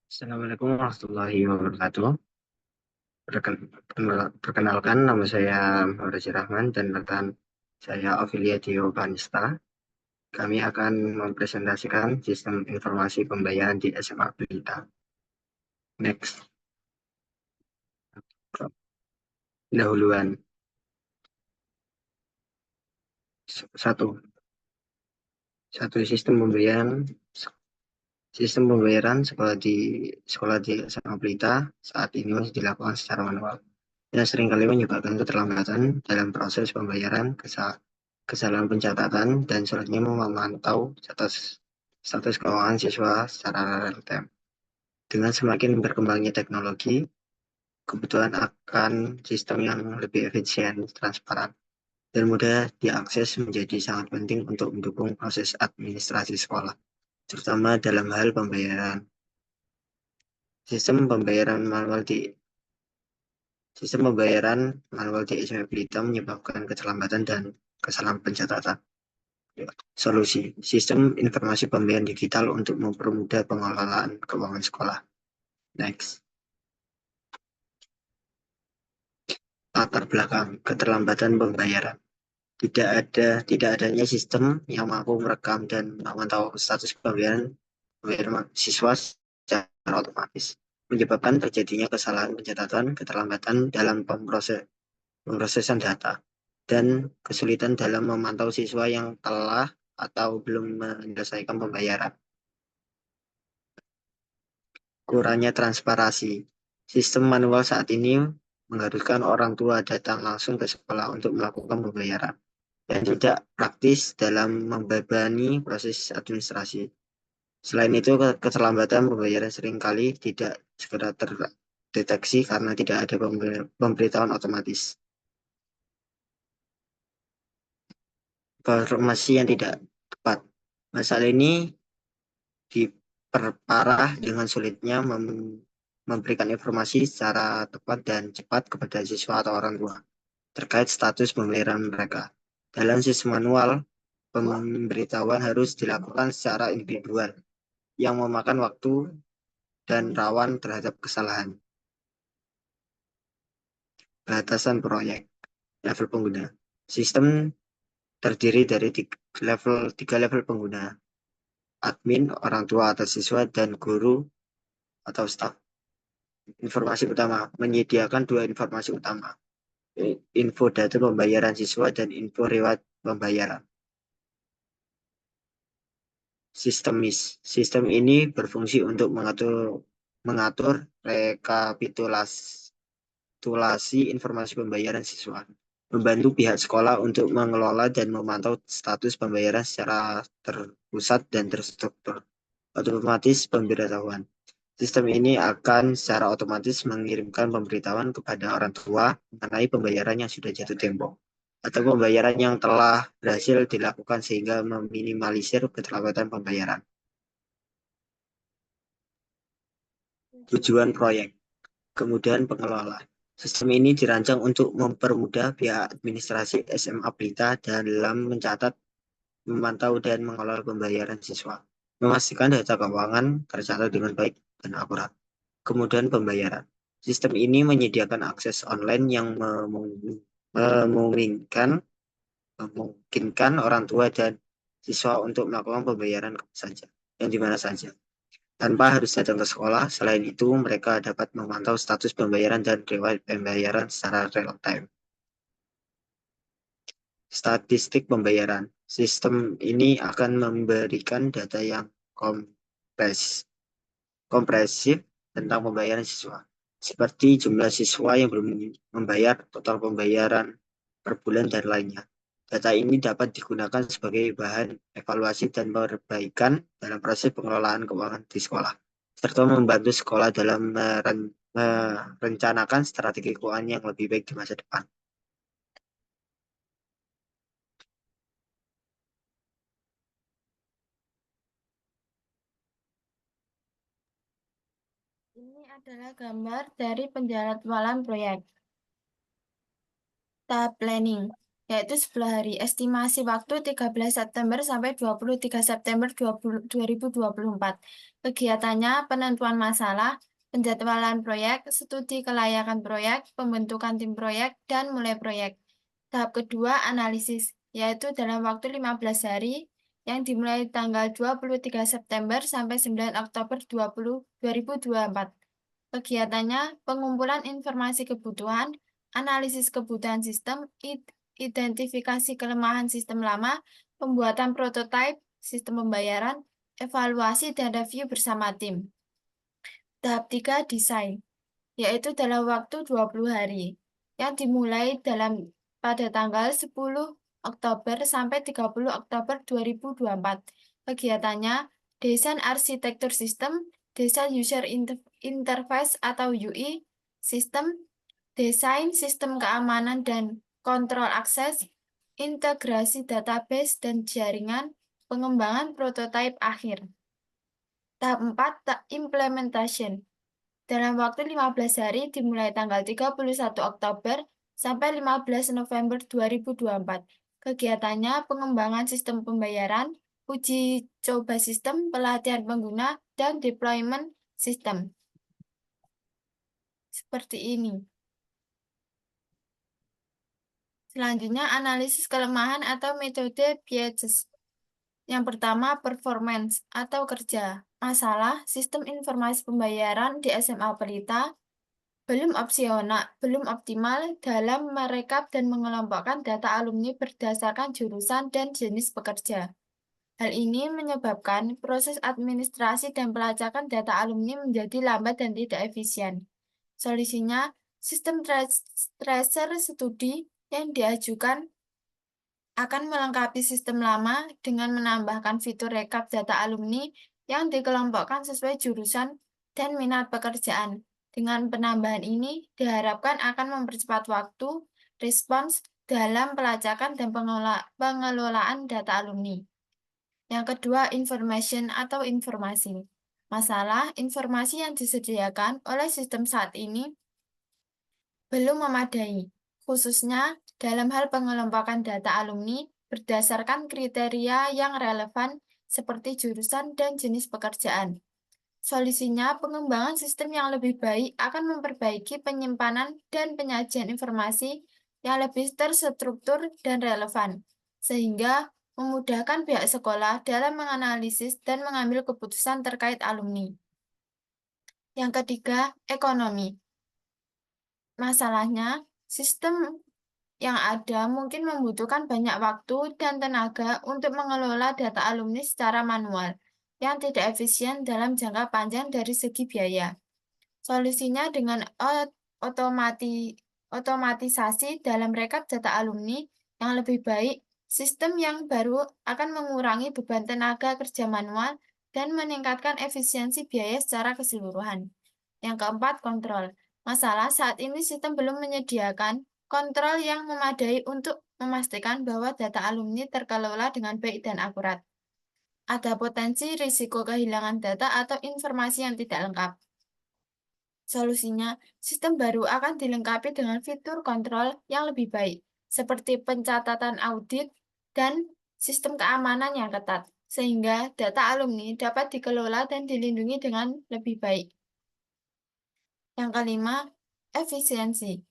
Assalamualaikum warahmatullahi wabarakatuh. Perkenalkan, nama saya Muhammad Rahman dan rekan saya Ophelia Dio Vanista. Kami akan mempresentasikan sistem informasi pembayaran di SMA Pelita. Next. Pendahuluan. Satu. Sistem pembayaran. Sistem pembayaran sekolah di SMA Pelita saat ini masih dilakukan secara manual. Yang seringkali menyebabkan keterlambatan dalam proses pembayaran, kesalahan pencatatan, dan sulitnya memantau status keuangan siswa secara real time. Dengan semakin berkembangnya teknologi, kebutuhan akan sistem yang lebih efisien, transparan, dan mudah diakses menjadi sangat penting untuk mendukung proses administrasi sekolah, terutama dalam hal pembayaran. Sistem pembayaran manual di Sistem pembayaran manual di SMA Pelita menyebabkan keterlambatan dan kesalahan pencatatan. Solusi: sistem informasi pembayaran digital untuk mempermudah pengelolaan keuangan sekolah. Next. Latar belakang keterlambatan pembayaran. Tidak adanya sistem yang mampu merekam dan memantau status pembayaran siswa secara otomatis, menyebabkan terjadinya kesalahan pencatatan, keterlambatan dalam pemrosesan data, dan kesulitan dalam memantau siswa yang telah atau belum menyelesaikan pembayaran. Kurangnya transparansi. Sistem manual saat ini mengharuskan orang tua datang langsung ke sekolah untuk melakukan pembayaran, dan tidak praktis dalam membebani proses administrasi. Selain itu, keterlambatan pembayaran seringkali tidak segera terdeteksi karena tidak ada pemberitahuan otomatis. Informasi yang tidak tepat. Masalah ini diperparah dengan sulitnya memberikan informasi secara tepat dan cepat kepada siswa atau orang tua terkait status pembayaran mereka. Dalam sistem manual, pemberitahuan harus dilakukan secara individual yang memakan waktu dan rawan terhadap kesalahan. Batasan proyek, level pengguna. Sistem terdiri dari tiga level pengguna: admin, orang tua atau siswa, dan guru atau staf. Informasi utama, menyediakan dua informasi utama: info data pembayaran siswa dan info riwayat pembayaran. Sistemis. Sistem ini berfungsi untuk mengatur rekapitulasi informasi pembayaran siswa, membantu pihak sekolah untuk mengelola dan memantau status pembayaran secara terpusat dan terstruktur. Otomatis pemberitahuan. Sistem ini akan secara otomatis mengirimkan pemberitahuan kepada orang tua mengenai pembayaran yang sudah jatuh tempo atau pembayaran yang telah berhasil dilakukan sehingga meminimalisir keterlambatan pembayaran. Tujuan proyek, kemudahan pengelola. Sistem ini dirancang untuk mempermudah pihak administrasi SMA Pelita dalam mencatat, memantau, dan mengelola pembayaran siswa, memastikan data keuangan tercatat dengan baik dan akurat. Kemudahan pembayaran. Sistem ini menyediakan akses online yang memungkinkan orang tua dan siswa untuk melakukan pembayaran saja dan di mana saja, tanpa harus datang ke sekolah. Selain itu, mereka dapat memantau status pembayaran dan riwayat pembayaran secara real time. Statistik pembayaran. Sistem ini akan memberikan data yang kompresif tentang pembayaran siswa, seperti jumlah siswa yang belum membayar, total pembayaran per bulan, dan lainnya. Data ini dapat digunakan sebagai bahan evaluasi dan perbaikan dalam proses pengelolaan keuangan di sekolah, serta membantu sekolah dalam merencanakan strategi keuangan yang lebih baik di masa depan. Ini adalah gambar dari penjadwalan proyek. Tahap planning. yaitu 10 hari. Estimasi waktu 13 September sampai 23 September 2024. Kegiatannya penentuan masalah, penjadwalan proyek, studi kelayakan proyek, pembentukan tim proyek, dan mulai proyek. Tahap kedua, analisis, yaitu dalam waktu 15 hari yang dimulai tanggal 23 September sampai 9 Oktober 2024. Kegiatannya pengumpulan informasi kebutuhan, analisis kebutuhan sistem, identifikasi kelemahan sistem lama, pembuatan prototipe sistem pembayaran, evaluasi dan review bersama tim. Tahap 3 desain, yaitu dalam waktu 20 hari, yang dimulai pada tanggal 10 Oktober sampai 30 Oktober 2024. Kegiatannya desain arsitektur sistem, desain user interface atau UI, sistem, desain sistem keamanan dan kontrol akses, integrasi database dan jaringan, pengembangan prototipe akhir. Tahap 4, implementation. Dalam waktu 15 hari dimulai tanggal 31 Oktober sampai 15 November 2024. Kegiatannya pengembangan sistem pembayaran, uji coba sistem, pelatihan pengguna, dan deployment sistem. Seperti ini. Selanjutnya, analisis kelemahan atau metode Piaget. Yang pertama, performance atau kerja. Masalah sistem informasi pembayaran di SMA Pelita belum optimal dalam merekap dan mengelompokkan data alumni berdasarkan jurusan dan jenis pekerja. Hal ini menyebabkan proses administrasi dan pelacakan data alumni menjadi lambat dan tidak efisien. Solusinya, sistem tracer studi yang diajukan akan melengkapi sistem lama dengan menambahkan fitur rekap data alumni yang dikelompokkan sesuai jurusan dan minat pekerjaan. Dengan penambahan ini, diharapkan akan mempercepat waktu, respons dalam pelacakan dan pengelolaan data alumni. Yang kedua, information atau informasi. Masalah informasi yang disediakan oleh sistem saat ini belum memadai, khususnya dalam hal pengelompokan data alumni berdasarkan kriteria yang relevan seperti jurusan dan jenis pekerjaan. Solusinya, pengembangan sistem yang lebih baik akan memperbaiki penyimpanan dan penyajian informasi yang lebih terstruktur dan relevan, sehingga memudahkan pihak sekolah dalam menganalisis dan mengambil keputusan terkait alumni. Yang ketiga, ekonomi. Masalahnya, sistem yang ada mungkin membutuhkan banyak waktu dan tenaga untuk mengelola data alumni secara manual, yang tidak efisien dalam jangka panjang dari segi biaya. Solusinya dengan otomatisasi dalam rekap data alumni yang lebih baik, sistem yang baru akan mengurangi beban tenaga kerja manual dan meningkatkan efisiensi biaya secara keseluruhan. Yang keempat, kontrol. Masalah saat ini sistem belum menyediakan kontrol yang memadai untuk memastikan bahwa data alumni terkelola dengan baik dan akurat. Ada potensi risiko kehilangan data atau informasi yang tidak lengkap. Solusinya, sistem baru akan dilengkapi dengan fitur kontrol yang lebih baik, seperti pencatatan audit dan sistem keamanan yang ketat, sehingga data alumni dapat dikelola dan dilindungi dengan lebih baik. Yang kelima, efisiensi.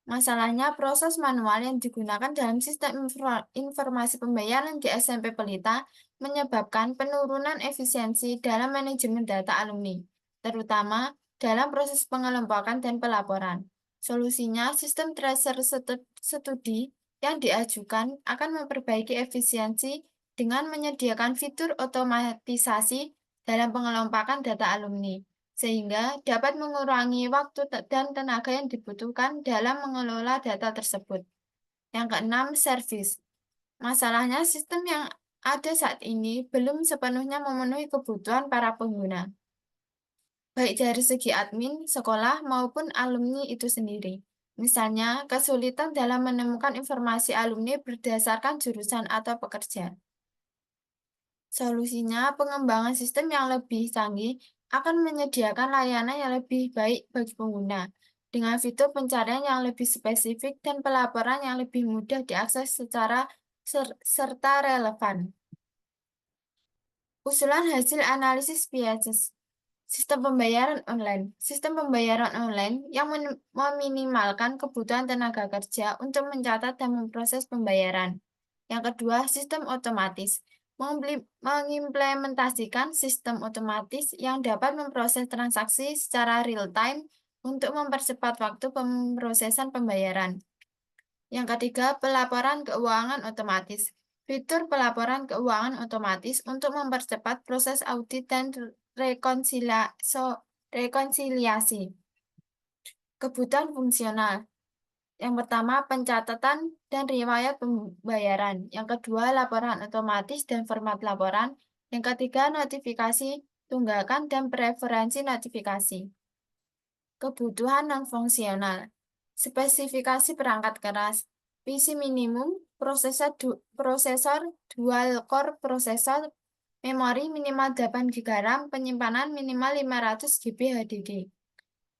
Masalahnya, proses manual yang digunakan dalam sistem informasi pembayaran di SMP Pelita menyebabkan penurunan efisiensi dalam manajemen data alumni, terutama dalam proses pengelompokan dan pelaporan. Solusinya, sistem tracer studi yang diajukan akan memperbaiki efisiensi dengan menyediakan fitur otomatisasi dalam pengelompokan data alumni, sehingga dapat mengurangi waktu dan tenaga yang dibutuhkan dalam mengelola data tersebut. Yang keenam, service. Masalahnya, sistem yang ada saat ini belum sepenuhnya memenuhi kebutuhan para pengguna, baik dari segi admin, sekolah, maupun alumni itu sendiri. Misalnya, kesulitan dalam menemukan informasi alumni berdasarkan jurusan atau pekerja. Solusinya, pengembangan sistem yang lebih canggih akan menyediakan layanan yang lebih baik bagi pengguna, dengan fitur pencarian yang lebih spesifik dan pelaporan yang lebih mudah diakses secara serta relevan. Usulan hasil analisis bias. Sistem pembayaran online. Sistem pembayaran online yang meminimalkan kebutuhan tenaga kerja untuk mencatat dan memproses pembayaran. Yang kedua, sistem otomatis. Mengimplementasikan sistem otomatis yang dapat memproses transaksi secara real-time untuk mempercepat waktu pemrosesan pembayaran. Yang ketiga, pelaporan keuangan otomatis. Fitur pelaporan keuangan otomatis untuk mempercepat proses audit dan rekonsiliasi. Kebutuhan fungsional. Yang pertama, pencatatan dan riwayat pembayaran. Yang kedua, laporan otomatis dan format laporan. Yang ketiga, notifikasi tunggakan dan preferensi notifikasi. Kebutuhan non-fungsional. Spesifikasi perangkat keras. PC minimum, prosesor dual core prosesor, memori minimal 8 GB RAM, penyimpanan minimal 500 GB HDD.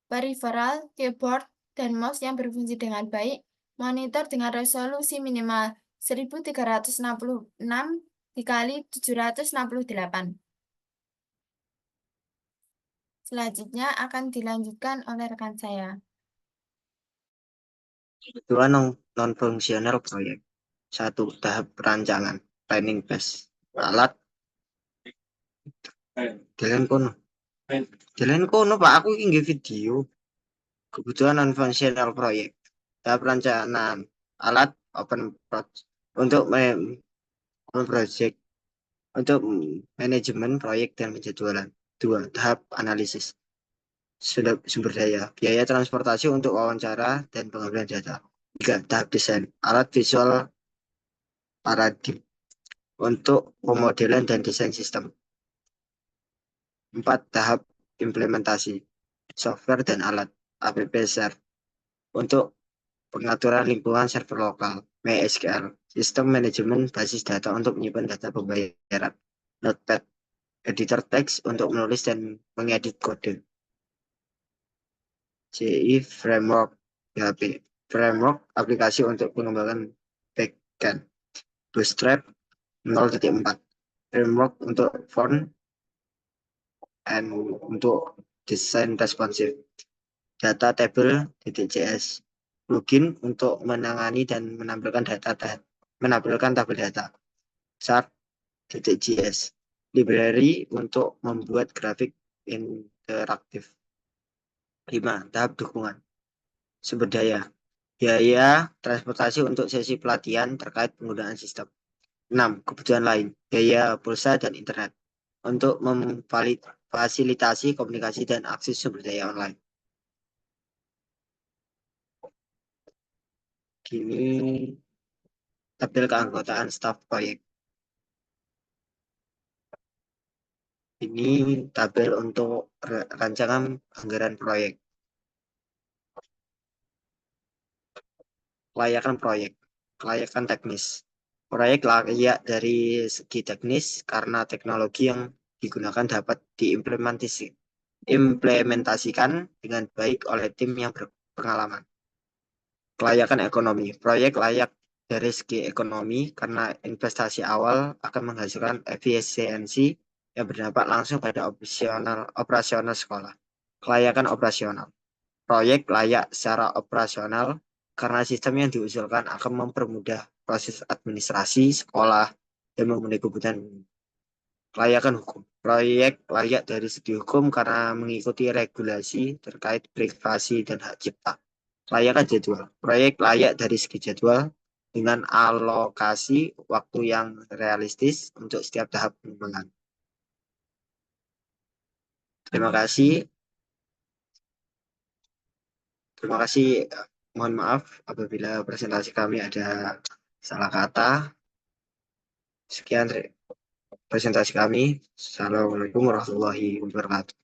Peripheral, keyboard, dan mouse yang berfungsi dengan baik, monitor dengan resolusi minimal 1366 dikali 768. Selanjutnya akan dilanjutkan oleh rekan saya. Kebutuhan non-fungsional proyek. 1. Tahap perancangan, planning phase. Alat, jalan kono. Jalan kono, Pak, aku ingin video. Kebutuhan non-fungsional proyek. Tahap perencanaan, alat, open project. Untuk project, untuk manajemen proyek dan penjadwalan. 2. Tahap analisis. Sumber daya, biaya transportasi untuk wawancara dan pengambilan data. 3. Tahap desain, alat visual paradigm untuk pemodelan dan desain sistem. 4. Tahap implementasi, software dan alat, app server untuk pengaturan lingkungan server lokal, MySQL, sistem manajemen basis data untuk menyimpan data pembayaran, Notepad, editor teks untuk menulis dan mengedit kode, CI Framework, PHP, framework aplikasi untuk pengembangan backend, Bootstrap 0.4, framework untuk font and untuk desain responsif, data table.js, plugin untuk menangani dan menampilkan tabel data, chart.js, library untuk membuat grafik interaktif. 5. Tahap dukungan, sumber daya, biaya transportasi untuk sesi pelatihan terkait penggunaan sistem. 6. Kebutuhan lain, biaya pulsa dan internet untuk memfasilitasi komunikasi dan akses sumber daya online. Kini tabel keanggotaan staf proyek. Ini tabel untuk rancangan anggaran proyek. Kelayakan proyek, kelayakan teknis. Proyek layak dari segi teknis karena teknologi yang digunakan dapat diimplementasikan dengan baik oleh tim yang berpengalaman. Kelayakan ekonomi, proyek layak dari segi ekonomi karena investasi awal akan menghasilkan efisiensi yang berdampak langsung pada operasional sekolah. Kelayakan operasional, proyek layak secara operasional karena sistem yang diusulkan akan mempermudah proses administrasi sekolah dan memenuhi kebutuhan. Kelayakan hukum, proyek layak dari segi hukum karena mengikuti regulasi terkait privasi dan hak cipta. Kelayakan jadwal, proyek layak dari segi jadwal dengan alokasi waktu yang realistis untuk setiap tahap pengembangan. Terima kasih. Terima kasih. Mohon maaf apabila presentasi kami ada salah kata. Sekian presentasi kami. Assalamualaikum warahmatullahi wabarakatuh.